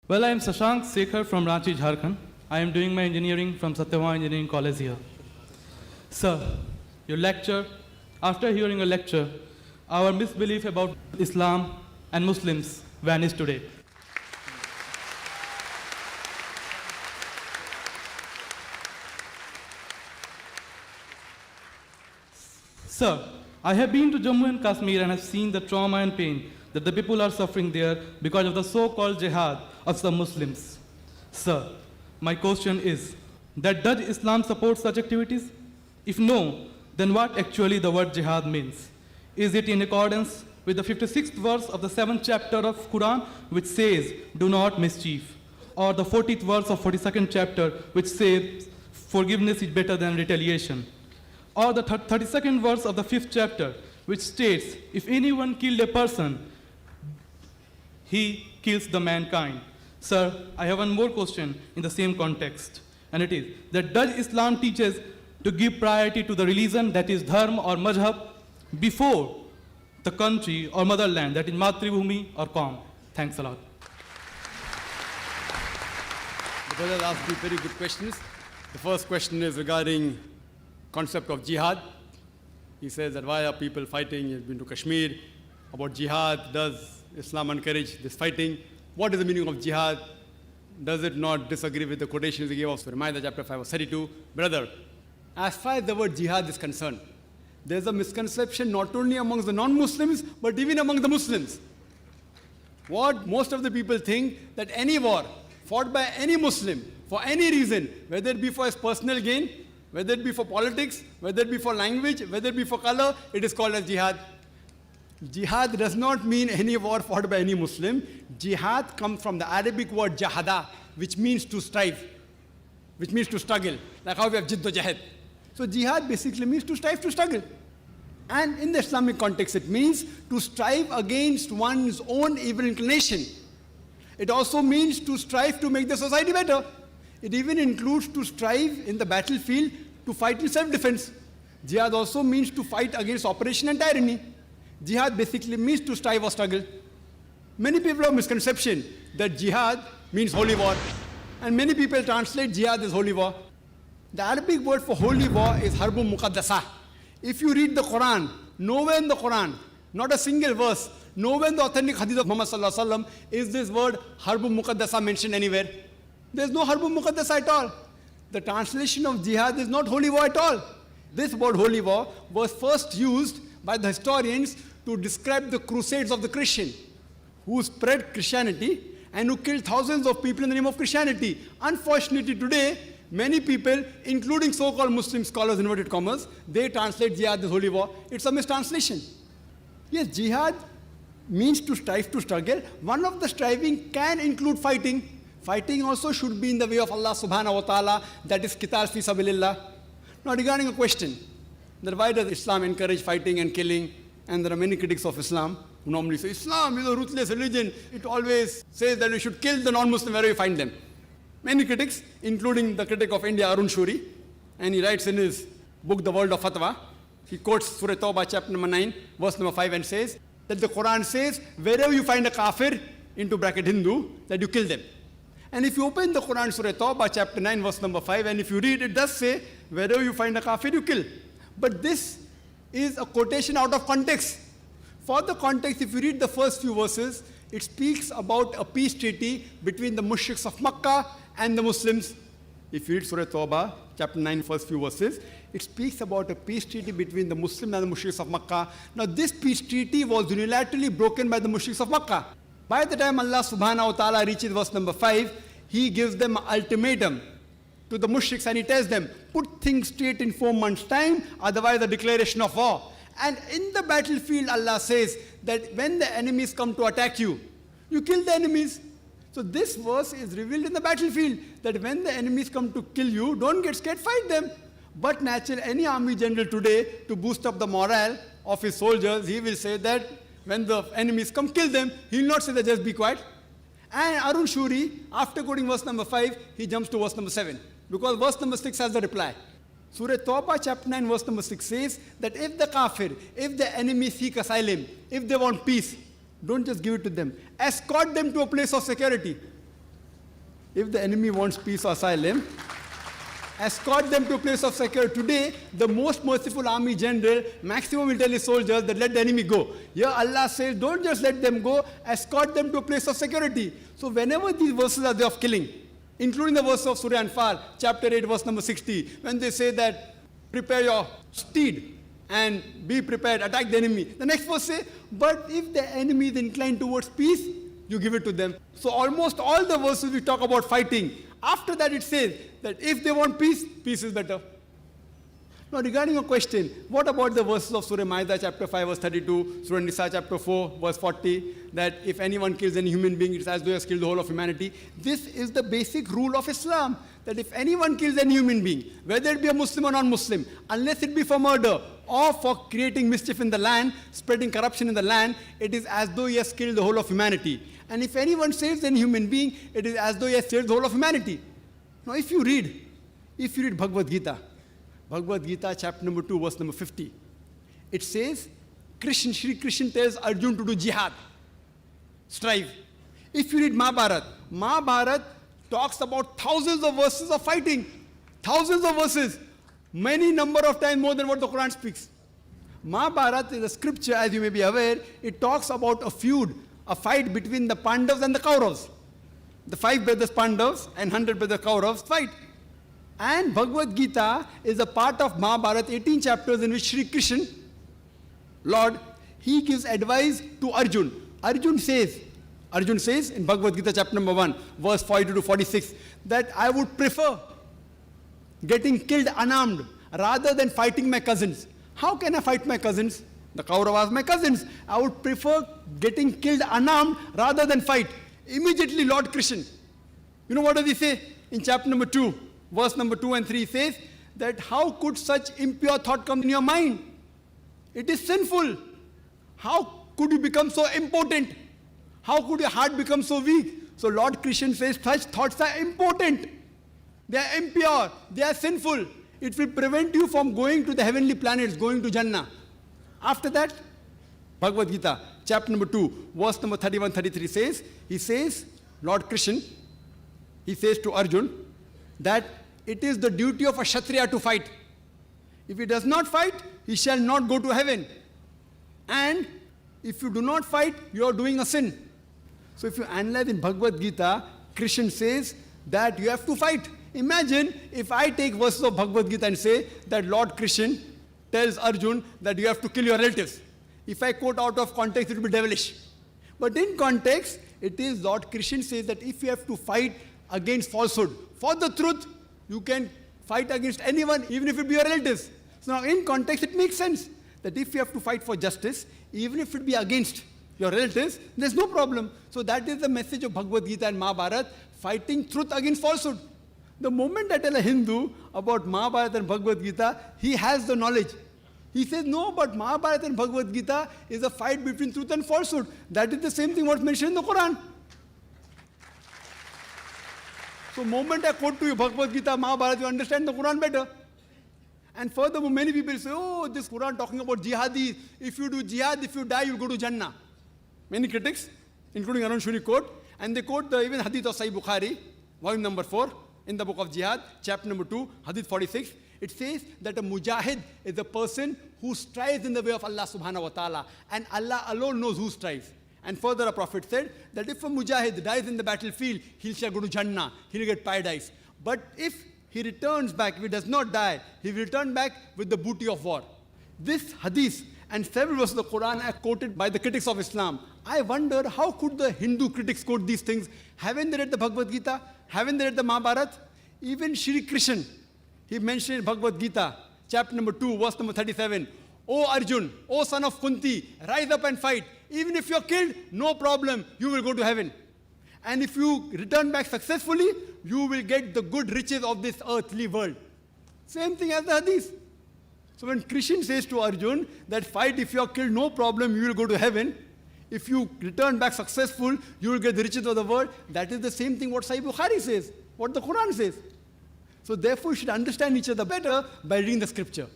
Well, I am Sashank Sekhar from Ranchi, Jharkhand. I am doing my engineering from Satyavama Engineering College here. Sir, your lecture, after hearing your lecture, our misbelief about Islam and Muslims vanished today. Sir, I have been to Jammu and Kashmir and have seen the trauma and pain that the people are suffering there because of the so-called jihad of some Muslims. Sir, my question is that does Islam support such activities? If no, then what actually the word jihad means? Is it in accordance with the 56th verse of the 7th chapter of Quran which says, do not mischief? Or the 40th verse of 42nd chapter which says, forgiveness is better than retaliation? Or the 32nd verse of the 5th chapter which states, if anyone killed a person, he kills the mankind. Sir, I have one more question in the same context, and it is that does Islam teaches to give priority to the religion, that is dharma or mazhab, before the country or motherland, that is matribhumi or Qaum? Thanks a lot. The brother asked me very good questions. The first question is regarding concept of jihad. He says that why are people fighting? He's been to Kashmir. About jihad, does Islam encourage this fighting? What is the meaning of jihad? Does it not disagree with the quotations he gave of Surah chapter 5 verse 32? Brother, as far as the word jihad is concerned, there's a misconception not only amongst the non-Muslims, but even among the Muslims. What most of the people think that any war fought by any Muslim for any reason, whether it be for his personal gain, whether it be for politics, whether it be for language, whether it be for color, it is called as jihad. Jihad does not mean any war fought by any Muslim. Jihad comes from the Arabic word jahada, which means to strive, which means to struggle, like how we have jidd jahad. So jihad basically means to strive, to struggle. And in the Islamic context, it means to strive against one's own evil inclination. It also means to strive to make the society better. It even includes to strive in the battlefield to fight in self-defense. Jihad also means to fight against oppression and tyranny. Jihad basically means to strive or struggle. Many people have misconception that jihad means holy war. And many people translate jihad as holy war. The Arabic word for holy war is harbun muqaddasah. If you read the Quran, nowhere in the Quran, not a single verse, nowhere in the authentic hadith of Muhammad sallallahu alaihi wasallam is this word harbun muqaddasah mentioned anywhere. There's no harbun muqaddasah at all. The translation of jihad is not holy war at all. This word holy war was first used by the historians to describe the crusades of the Christian, who spread Christianity and who killed thousands of people in the name of Christianity. Unfortunately today, many people, including so-called Muslim scholars, inverted commas, they translate jihad as holy war. It's a mistranslation. Yes, jihad means to strive, to struggle. One of the striving can include fighting. Fighting also should be in the way of Allah subhanahu wa ta'ala, that is qital fi sabilillah. Now regarding a question, that why does Islam encourage fighting and killing? And there are many critics of Islam who normally say, Islam is a ruthless religion. It always says that we should kill the non-Muslim wherever we find them. Many critics, including the critic of India, Arun Shuri, and he writes in his book, The World of Fatwa, he quotes Surah Tawbah, chapter number 9, verse number 5, and says that the Quran says, wherever you find a kafir, into bracket Hindu, that you kill them. And if you open the Quran, Surah Tawbah, chapter 9, verse number 5, and if you read, it does say, wherever you find a kafir, you kill. But this is a quotation out of context. For the context, if you read the first few verses, it speaks about a peace treaty between the mushriks of Makkah and the Muslims. If you read Surah Tawbah, chapter 9, first few verses, it speaks about a peace treaty between the Muslims and the mushriks of Makkah. Now this peace treaty was unilaterally broken by the mushriks of Makkah. By the time Allah subhanahu wa ta'ala reaches verse number 5, He gives them an ultimatum to the mushriks and He tells them, put things straight in 4 months' time, otherwise a declaration of war. And in the battlefield, Allah says that when the enemies come to attack you, you kill the enemies. So this verse is revealed in the battlefield, that when the enemies come to kill you, don't get scared, fight them. But naturally, any army general today, to boost up the morale of his soldiers, he will say that when the enemies come, kill them. He will not say that just be quiet. And Arun Shuri, after quoting verse number 5, he jumps to verse number 7. Because verse number 6 has the reply. Surah Tawbah chapter 9 verse number 6 says that if the kafir, if the enemy seek asylum, if they want peace, don't just give it to them. Escort them to a place of security. if the enemy wants peace or asylum, escort them to a place of security. Today, the most merciful army general, maximum will tell his soldiers that let the enemy go. Here Allah says, don't just let them go, escort them to a place of security. So whenever these verses are there of killing, including the verse of Surah Anfal, chapter 8, verse number 60, when they say that, prepare your steed and be prepared, attack the enemy. The next verse says, but if the enemy is inclined towards peace, you give it to them. So almost all the verses we talk about fighting. After that it says that if they want peace, peace is better. Now regarding your question, what about the verses of Surah Ma'idah chapter 5 verse 32, Surah Nisa chapter 4 verse 40, that if anyone kills any human being, it's as though he has killed the whole of humanity. This is the basic rule of Islam, that if anyone kills any human being, whether it be a Muslim or non-Muslim, unless it be for murder or for creating mischief in the land, spreading corruption in the land, it is as though he has killed the whole of humanity. And if anyone saves any human being, it is as though he has saved the whole of humanity. Now if you read Bhagavad Gita chapter number 2, verse number 50, it says, Shri Krishna tells Arjun to do jihad, strive. If you read Mahabharat talks about thousands of verses of fighting, thousands of verses, many number of times more than what the Quran speaks. Mahabharat is a scripture, as you may be aware, it talks about a feud, a fight between the Pandavas and the Kauravas. The 5 brothers Pandavas and 100 brothers Kauravas fight. And Bhagavad Gita is a part of Mahabharata, 18 chapters in which Shri Krishna, Lord, he gives advice to Arjun. Arjun says in Bhagavad Gita chapter number 1, verse 42 to 46, that I would prefer getting killed unarmed rather than fighting my cousins. How can I fight my cousins? The Kauravas, my cousins. I would prefer getting killed unarmed rather than fight. Immediately Lord Krishna, you know what does he say? In chapter number 2, verse number 2 and 3 says that how could such impure thought come in your mind? It is sinful. How could you become so impotent? How could your heart become so weak? So Lord Krishna says such thoughts are impotent. They are impure. They are sinful. It will prevent you from going to the heavenly planets, going to Jannah. After that, Bhagavad Gita, chapter number 2, verse number 31-33 says, he says, Lord Krishna, he says to Arjun, that it is the duty of a Kshatriya to fight. If he does not fight, he shall not go to heaven. And if you do not fight, you are doing a sin. So if you analyze in Bhagavad Gita, Krishna says that you have to fight. Imagine if I take verses of Bhagavad Gita and say that Lord Krishna tells Arjun that you have to kill your relatives. If I quote out of context, it will be devilish. But in context, it is Lord Krishna says that if you have to fight against falsehood, for the truth, you can fight against anyone, even if it be your relatives. So now in context, it makes sense that if you have to fight for justice, even if it be against your relatives, there's no problem. So that is the message of Bhagavad Gita and Mahabharata, fighting truth against falsehood. The moment I tell a Hindu about Mahabharata and Bhagavad Gita, he has the knowledge. He says, no, but Mahabharata and Bhagavad Gita is a fight between truth and falsehood. That is the same thing what's mentioned in the Quran. So moment I quote to you Bhagavad Gita, Mahabharata, you understand the Quran better. And furthermore, many people say, oh, this Quran talking about jihadis. If you do jihad, if you die, you go to Jannah. Many critics, including Arun Shuri, quote, and they quote the even hadith of Sahih Bukhari, volume number 4, in the book of Jihad, chapter number 2, hadith 46. It says that a mujahid is a person who strives in the way of Allah subhanahu wa ta'ala, and Allah alone knows who strives. And further a prophet said that if a mujahid dies in the battlefield, he shall go to Jannah, he will get paradise. But if he returns back, if he does not die, he will return back with the booty of war. This hadith and several verses of the Quran are quoted by the critics of Islam. I wonder how could the Hindu critics quote these things? Haven't they read the Bhagavad Gita? Haven't they read the Mahabharata? Even Shri Krishna, he mentioned in Bhagavad Gita, chapter number 2, verse number 37, O Arjun, O son of Kunti, rise up and fight. Even if you're killed, no problem, you will go to heaven. And if you return back successfully, you will get the good riches of this earthly world. Same thing as the hadith. So when Krishna says to Arjun that fight, if you are killed, no problem, you will go to heaven. If you return back successful, you will get the riches of the world. That is the same thing what Sahih Bukhari says, what the Quran says. So therefore, you should understand each other better by reading the scripture.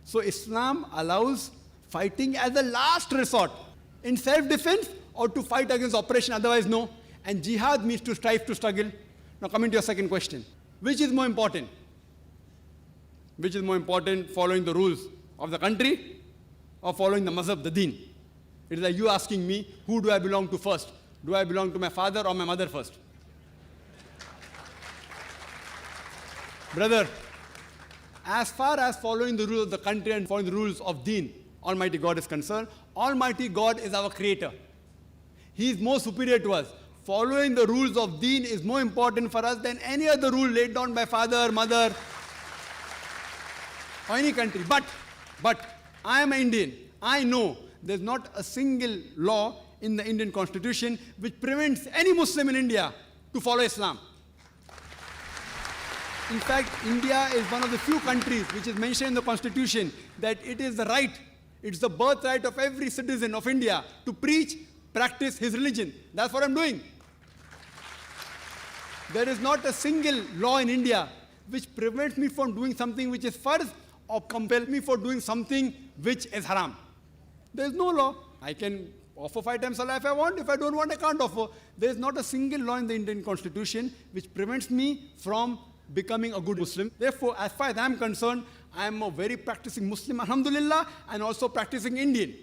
So Islam allows fighting as a last resort, in self-defense or to fight against oppression, otherwise no. And jihad means to strive to struggle, Now coming to your second question. Which is more important? Which is more important, following the rules of the country or following the mazhab, the deen? It is like you asking me, who do I belong to first? Do I belong to my father or my mother first? Brother, as far as following the rules of the country and following the rules of deen, Almighty God is concerned, Almighty God is our creator. He is more superior to us. Following the rules of deen is more important for us than any other rule laid down by father, mother, or any country. But I am an Indian. I know there's not a single law in the Indian constitution which prevents any Muslim in India to follow Islam. In fact, India is one of the few countries which is mentioned in the constitution that it is the right, it's the birthright of every citizen of India to preach, practice his religion. That's what I'm doing. There is not a single law in India which prevents me from doing something which is farz or compels me for doing something which is haram. There is no law. I can offer 5 times salah if I want. If I don't want, I can't offer. There is not a single law in the Indian constitution which prevents me from becoming a good Muslim. Therefore, as far as I am concerned, I am a very practicing Muslim, alhamdulillah, and also practicing Indian.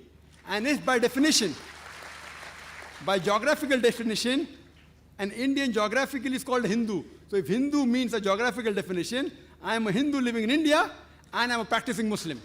And if by definition, by geographical definition, an Indian geographically is called Hindu. So if Hindu means a geographical definition, I am a Hindu living in India and I am a practicing Muslim.